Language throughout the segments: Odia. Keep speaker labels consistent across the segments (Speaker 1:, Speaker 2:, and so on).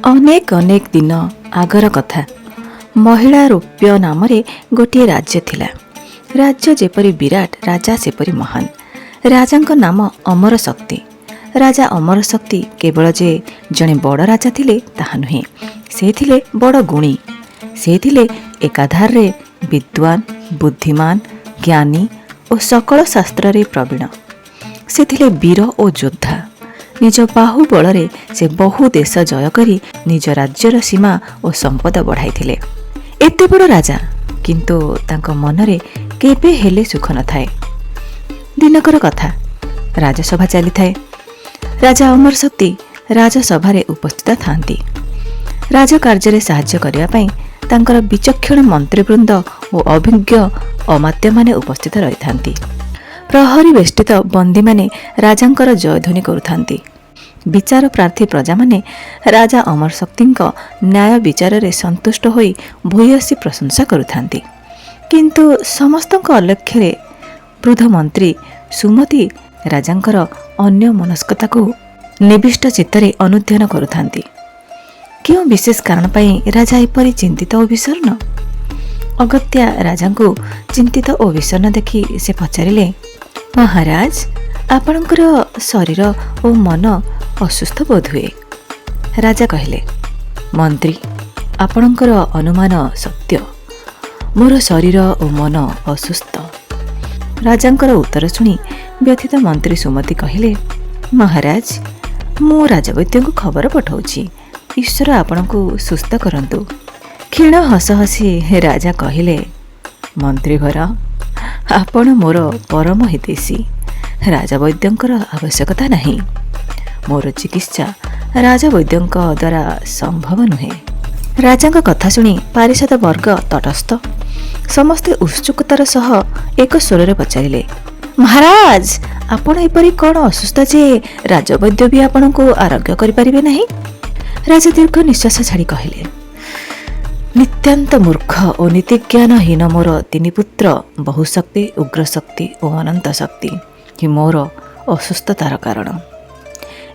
Speaker 1: ଅନେକ ଅନେକ ଦିନ ଆଗର କଥା। ମହିଳା ରୌପ୍ୟ ନାମରେ ଗୋଟିଏ ରାଜ୍ୟ ଥିଲା। ରାଜ୍ୟ ଯେପରି ବିରାଟ, ରାଜା ସେପରି ମହାନ। ରାଜାଙ୍କ ନାମ ଅମର ଶକ୍ତି। ରାଜା ଅମର ଶକ୍ତି କେବଳ ଯେ ଜଣେ ବଡ଼ ରାଜା ଥିଲେ ତାହା ନୁହେଁ, ସେ ଥିଲେ ବଡ଼ ଗୁଣୀ। ସେ ଥିଲେ ଏକାଧାରରେ ବିଦ୍ୱାନ, ବୁଦ୍ଧିମାନ, ଜ୍ଞାନୀ ଓ ସକଳ ଶାସ୍ତ୍ରରେ ପ୍ରବୀଣ। ସେ ଥିଲେ ବୀର ଓ ଯୋଦ୍ଧା। ନିଜ ବାହୁବଳରେ ସେ ବହୁ ଦେଶ ଜୟ କରି ନିଜ ରାଜ୍ୟର ସୀମା ଓ ସମ୍ପଦ ବଢ଼ାଇଥିଲେ। ଏତେ ବଡ଼ ରାଜା, କିନ୍ତୁ ତାଙ୍କ ମନରେ କେବେ ହେଲେ ସୁଖ ନଥାଏ। ଦିନକର କଥା, ରାଜସଭା ଚାଲିଥାଏ। ରାଜା ଅମର ଶକ୍ତି ରାଜସଭାରେ ଉପସ୍ଥିତ ଥାନ୍ତି। ରାଜକାର୍ଯ୍ୟରେ ସାହାଯ୍ୟ କରିବା ପାଇଁ ତାଙ୍କର ବିଚକ୍ଷଣ ମନ୍ତ୍ରୀବୃନ୍ଦ ଓ ଅଭିଜ୍ଞ ଅମାତ୍ୟମାନେ ଉପସ୍ଥିତ ରହିଥାନ୍ତି। ପ୍ରହରୀ ବେଷ୍ଟିତ ବନ୍ଦୀମାନେ ରାଜାଙ୍କର ଜୟଧ୍ୱନି କରୁଥାନ୍ତି। ବିଚାର ପ୍ରାର୍ଥୀ ପ୍ରଜାମାନେ ରାଜା ଅମର ଶକ୍ତିଙ୍କ ନ୍ୟାୟ ବିଚାରରେ ସନ୍ତୁଷ୍ଟ ହୋଇ ଭୂୟସୀ ପ୍ରଶଂସା କରୁଥାନ୍ତି। କିନ୍ତୁ ସମସ୍ତଙ୍କ ଅଲକ୍ଷ୍ୟରେ ବୃଦ୍ଧ ମନ୍ତ୍ରୀ ସୁମତି ରାଜାଙ୍କର ଅନ୍ୟ ମନସ୍କତାକୁ ନିବିଷ୍ଟ ଚିତ୍ତରେ ଅନୁଧ୍ୟାନ କରୁଥାନ୍ତି। କେଉଁ ବିଶେଷ କାରଣ ପାଇଁ ରାଜା ଏପରି ଚିନ୍ତିତ ଓ ବିଷର୍ଣ୍ଣ? ଅଗତ୍ୟା ରାଜାଙ୍କୁ ଚିନ୍ତିତ ଓ ବିଷର୍ଣ୍ଣ ଦେଖି ସେ ପଚାରିଲେ, ମହାରାଜ, ଆପଣଙ୍କର ଶରୀର ଓ ମନ ଅସୁସ୍ଥ ବୋଧହୁଏ। ରାଜା କହିଲେ, ମନ୍ତ୍ରୀ, ଆପଣଙ୍କର ଅନୁମାନ ସତ୍ୟ। ମୋର ଶରୀର ଓ ମନ ଅସୁସ୍ଥ। ରାଜାଙ୍କର ଉତ୍ତର ଶୁଣି ବ୍ୟଥିତ ମନ୍ତ୍ରୀ ସୁମତି କହିଲେ, ମହାରାଜ, ମୁଁ ରାଜବୈଦ୍ୟଙ୍କୁ ଖବର ପଠାଉଛି। ଈଶ୍ୱର ଆପଣଙ୍କୁ ସୁସ୍ଥ କରନ୍ତୁ। କ୍ଷୀଣ ହସ ହସି ରାଜା କହିଲେ, ମନ୍ତ୍ରୀଭର, ଆପଣ ମୋର ପରମ ହିତୈଷୀ। ରାଜବୈଦ୍ୟଙ୍କର ଆବଶ୍ୟକତା ନାହିଁ। ମୋର ଚିକିତ୍ସା ରାଜବୈଦ୍ୟଙ୍କ ଦ୍ୱାରା ସମ୍ଭବ ନୁହେଁ। ରାଜାଙ୍କ କଥା ଶୁଣି ପାରିଷଦ ବର୍ଗ ତଟସ୍ଥ। ସମସ୍ତେ ଉତ୍ସୁକତାର ସହ ଏକ ସ୍ୱରରେ ପଚାରିଲେ, ମହାରାଜ, ଆପଣ ଏପରି କ'ଣ ଅସୁସ୍ଥ ଯେ ରାଜବୈଦ୍ୟ ବି ଆପଣଙ୍କୁ ଆରୋଗ୍ୟ କରିପାରିବେ ନାହିଁ? ରାଜା ଦୀର୍ଘ ନିଶ୍ୱାସ ଛାଡ଼ି କହିଲେ, ନିତ୍ୟାନ୍ତ ମୂର୍ଖ ଓ ନୀତିଜ୍ଞାନହୀନ ମୋର ତିନି ପୁତ୍ର ବହୁଶକ୍ତି, ଉଗ୍ରଶକ୍ତି ଓ ଅନନ୍ତ ଶକ୍ତି ହିଁ ମୋର ଅସୁସ୍ଥତାର କାରଣ।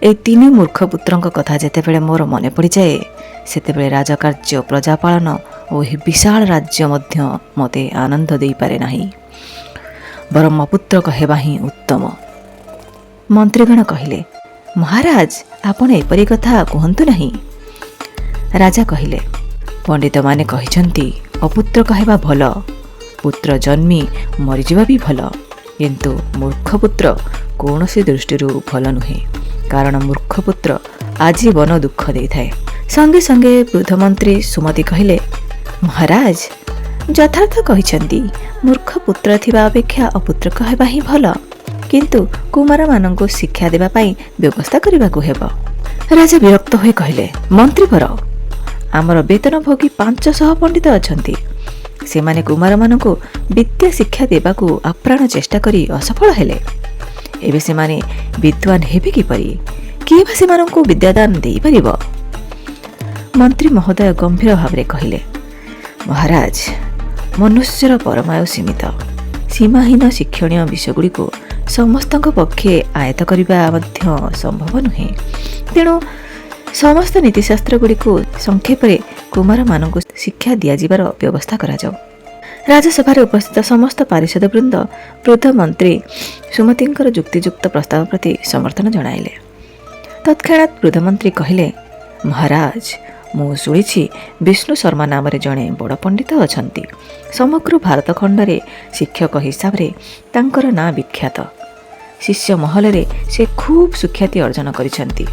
Speaker 1: ଏହି ତିନି ମୂର୍ଖ ପୁତ୍ରଙ୍କ କଥା ଯେତେବେଳେ ମୋର ମନେ ପଡ଼ିଯାଏ, ସେତେବେଳେ ରାଜକାର୍ଯ୍ୟ, ପ୍ରଜାପାଳନ ଓ ଏହି ବିଶାଳ ରାଜ୍ୟ ମଧ୍ୟ ମୋତେ ଆନନ୍ଦ ଦେଇପାରେ ନାହିଁ। ବରଂ ଅପୁତ୍ରକ ହେବା ହିଁ ଉତ୍ତମ। ମନ୍ତ୍ରୀଗଣ କହିଲେ, ମହାରାଜ, ଆପଣ ଏପରି କଥା କୁହନ୍ତୁ ନାହିଁ। ରାଜା କହିଲେ, ପଣ୍ଡିତମାନେ କହିଛନ୍ତି ଅପୁତ୍ରକ ହେବା ଭଲ, ପୁତ୍ର ଜନ୍ମି ମରିଯିବା ବି ଭଲ। କିନ୍ତୁ ମୂର୍ଖ ପୁତ୍ର କୌଣସି ଦୃଷ୍ଟିରୁ ଭଲ ନୁହେଁ, କାରଣ ମୂର୍ଖ ପୁତ୍ର ଆଜୀବନ ଦୁଃଖ ଦେଇଥାଏ। ସଙ୍ଗେ ସଙ୍ଗେ ବୃଦ୍ଧମନ୍ତ୍ରୀ ସୁମତି କହିଲେ, ମହାରାଜ, ଯଥାର୍ଥ କହିଛନ୍ତି। ମୂର୍ଖ ପୁତ୍ର ଥିବା ଅପେକ୍ଷା ଅପୁତ୍ରକ ହେବା ହିଁ ଭଲ, କିନ୍ତୁ କୁମାରମାନଙ୍କୁ ଶିକ୍ଷା ଦେବା ପାଇଁ ବ୍ୟବସ୍ଥା କରିବାକୁ ହେବ। ରାଜା ବିରକ୍ତ ହୋଇ କହିଲେ, ମନ୍ତ୍ରୀବର, ଆମର ବେତନଭୋଗୀ 500 ପଣ୍ଡିତ ଅଛନ୍ତି। ସେମାନେ କୁମାରମାନଙ୍କୁ ବିଦ୍ୟା ଶିକ୍ଷା ଦେବାକୁ ଆପ୍ରାଣ ଚେଷ୍ଟା କରି ଅସଫଳ ହେଲେ। ଏବେ ସେମାନେ ବିଦ୍ୱାନ ହେବେ କିପରି? କିଏ ବା ସେମାନଙ୍କୁ ବିଦ୍ୟାଦାନ ଦେଇପାରିବ? ମନ୍ତ୍ରୀ ମହୋଦୟ ଗମ୍ଭୀର ଭାବରେ କହିଲେ, ମହାରାଜ, ମନୁଷ୍ୟର ପରମାୟୁ ସୀମିତ। ସୀମାହୀନ ଶିକ୍ଷଣୀୟ ବିଷୟଗୁଡ଼ିକୁ ସମସ୍ତଙ୍କ ପକ୍ଷେ ଆୟତ୍ତ କରିବା ମଧ୍ୟ ସମ୍ଭବ ନୁହେଁ। ତେଣୁ ସମସ୍ତ ନୀତିଶାସ୍ତ୍ରଗୁଡ଼ିକୁ ସଂକ୍ଷେପରେ କୁମାରମାନଙ୍କୁ ଶିକ୍ଷା ଦିଆଯିବାର ବ୍ୟବସ୍ଥା କରାଯାଉ। ରାଜସଭାରେ ଉପସ୍ଥିତ ସମସ୍ତ ପାରିଷଦ ବୃନ୍ଦ ବୃଦ୍ଧ ମନ୍ତ୍ରୀ ସୁମତିଙ୍କର ଯୁକ୍ତିଯୁକ୍ତ ପ୍ରସ୍ତାବ ପ୍ରତି ସମର୍ଥନ ଜଣାଇଲେ। ତତ୍କ୍ଷଣାତ୍ ବୃଦ୍ଧମନ୍ତ୍ରୀ କହିଲେ, ମହାରାଜ, ମୁଁ ଶୁଣିଛି ବିଷ୍ଣୁ ଶର୍ମା ନାମରେ ଜଣେ ବଡ଼ ପଣ୍ଡିତ ଅଛନ୍ତି। ସମଗ୍ର ଭାରତ ଖଣ୍ଡରେ ଶିକ୍ଷକ ହିସାବରେ ତାଙ୍କର ନାଁ ବିଖ୍ୟାତ। ଶିଷ୍ୟ ମହଲରେ ସେ ଖୁବ୍ ସୁଖ୍ୟାତି ଅର୍ଜନ କରିଛନ୍ତି।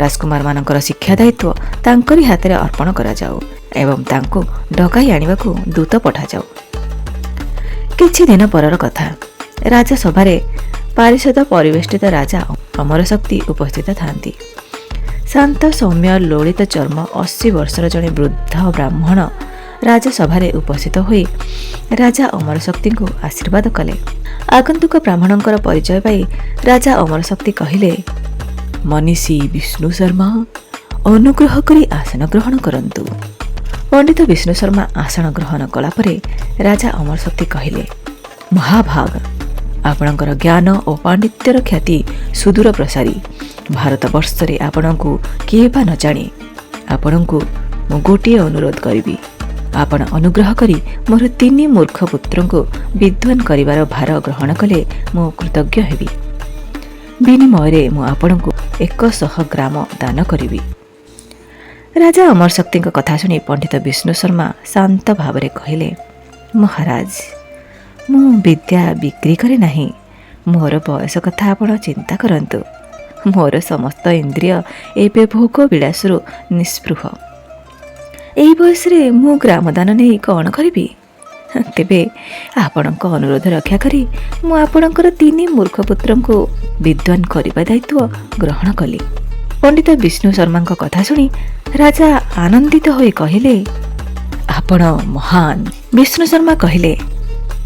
Speaker 1: ରାଜକୁମାରମାନଙ୍କର ଶିକ୍ଷା ଦାୟିତ୍ୱ ତାଙ୍କରି ହାତରେ ଅର୍ପଣ କରାଯାଉ ଏବଂ ତାଙ୍କୁ ଡକାଇ ଆଣିବାକୁ ଦୂତ ପଠାଯାଉ। କିଛି ଦିନ ପରର କଥା, ରାଜସଭାରେ ପାରିଷଦ ପରିବେଷ୍ଟିତ ରାଜା ଅମର ଶକ୍ତି ଉପସ୍ଥିତ ଥାନ୍ତି। ଶାନ୍ତ ସୌମ୍ୟ ଲଳିତ ଚର୍ମ 80 ବର୍ଷର ଜଣେ ବୃଦ୍ଧ ବ୍ରାହ୍ମଣ ରାଜସଭାରେ ଉପସ୍ଥିତ ହୋଇ ରାଜା ଅମର ଶକ୍ତିଙ୍କୁ ଆଶୀର୍ବାଦ କଲେ। ଆଗନ୍ତୁକ ବ୍ରାହ୍ମଣଙ୍କର ପରିଚୟ ପାଇ ରାଜା ଅମର ଶକ୍ତି କହିଲେ, ମନୀଷୀ ବିଷ୍ଣୁ ଶର୍ମା, ଅନୁଗ୍ରହ କରି ଆସନ ଗ୍ରହଣ କରନ୍ତୁ। ପଣ୍ଡିତ ବିଷ୍ଣୁ ଶର୍ମା ଆସନ ଗ୍ରହଣ କଲା ପରେ ରାଜା ଅମର ଶକ୍ତି କହିଲେ, ମହାଭାଗ, ଆପଣଙ୍କର ଜ୍ଞାନ ଓ ପାଣ୍ଡିତ୍ୟର ଖ୍ୟାତି ସୁଦୂର ପ୍ରସାରୀ। ଭାରତବର୍ଷରେ ଆପଣଙ୍କୁ କିଏ ବା ନ ଜାଣେ। ଆପଣଙ୍କୁ ମୁଁ ଗୋଟିଏ ଅନୁରୋଧ କରିବି। ଆପଣ ଅନୁଗ୍ରହ କରି ମୋର 3 ମୂର୍ଖ ପୁତ୍ରଙ୍କୁ ବିଦ୍ୱାନ କରିବାର ଭାର ଗ୍ରହଣ କଲେ ମୁଁ କୃତଜ୍ଞ ହେବି। ବିନିମୟରେ ମୁଁ ଆପଣଙ୍କୁ 100 ଗ୍ରାମ ଦାନ କରିବି। ରାଜା ଅମର ଶକ୍ତିଙ୍କ କଥା ଶୁଣି ପଣ୍ଡିତ ବିଷ୍ଣୁ ଶର୍ମା ଶାନ୍ତ ଭାବରେ କହିଲେ, ମହାରାଜ, ମୁଁ ବିଦ୍ୟା ବିକ୍ରି କରେ ନାହିଁ। ମୋର ବୟସ କଥା ଆପଣ ଚିନ୍ତା କରନ୍ତୁ। ମୋର ସମସ୍ତ ଇନ୍ଦ୍ରିୟ ଏବେ ଭୋଗ ବିଳାସରୁ ନିସ୍ପୃହ। ଏହି ବୟସରେ ମୁଁ ଗ୍ରାମଦାନ ନେଇ କ'ଣ କରିବି? ତେବେ ଆପଣଙ୍କ ଅନୁରୋଧ ରକ୍ଷା କରି ମୁଁ ଆପଣଙ୍କର 3 ମୂର୍ଖ ପୁତ୍ରଙ୍କୁ ବିଦ୍ୱାନ କରିବା ଦାୟିତ୍ୱ ଗ୍ରହଣ କଲି। ପଣ୍ଡିତ ବିଷ୍ଣୁ ଶର୍ମାଙ୍କ କଥା ଶୁଣି ରାଜା ଆନନ୍ଦିତ ହୋଇ କହିଲେ, ଆପଣ ମହାନ। ବିଷ୍ଣୁ ଶର୍ମା କହିଲେ,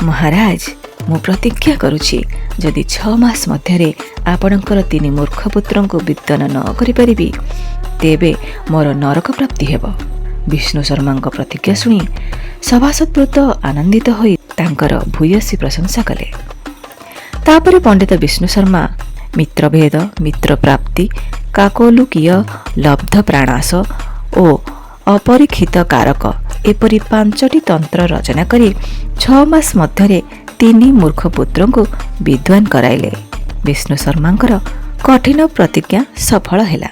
Speaker 1: ମହାରାଜ, ମୁଁ ପ୍ରତିଜ୍ଞା କରୁଛି, ଯଦି 6 ମାସ ମଧ୍ୟରେ ଆପଣଙ୍କର 3 ମୂର୍ଖ ପୁତ୍ରଙ୍କୁ ବିଦ୍ୱାନ ନ କରିପାରିବି, ତେବେ ମୋର ନରକ ପ୍ରାପ୍ତି ହେବ। ବିଷ୍ଣୁ ଶର୍ମାଙ୍କ ପ୍ରତିଜ୍ଞା ଶୁଣି ସଭାସଦବୃନ୍ଦ ଆନନ୍ଦିତ ହୋଇ ତାଙ୍କର ଭୂୟସୀ ପ୍ରଶଂସା କଲେ। ତାପରେ ପଣ୍ଡିତ ବିଷ୍ଣୁ ଶର୍ମା ମିତ୍ରଭେଦ, ମିତ୍ରପ୍ରାପ୍ତି, କାକୋଲୁକୀୟ, ଲବ୍ଧ ପ୍ରାଣାସ ଓ ଅପରୀକ୍ଷିତ କାରକ ଏପରି 5ଟି ତନ୍ତ୍ର ରଚନା କରି 6 ମାସ ମଧ୍ୟରେ 3 ମୂର୍ଖ ପୁତ୍ରଙ୍କୁ ବିଦ୍ୱାନ କରାଇଲେ। ବିଷ୍ଣୁ ଶର୍ମାଙ୍କର କଠିନ ପ୍ରତିଜ୍ଞା ସଫଳ ହେଲା।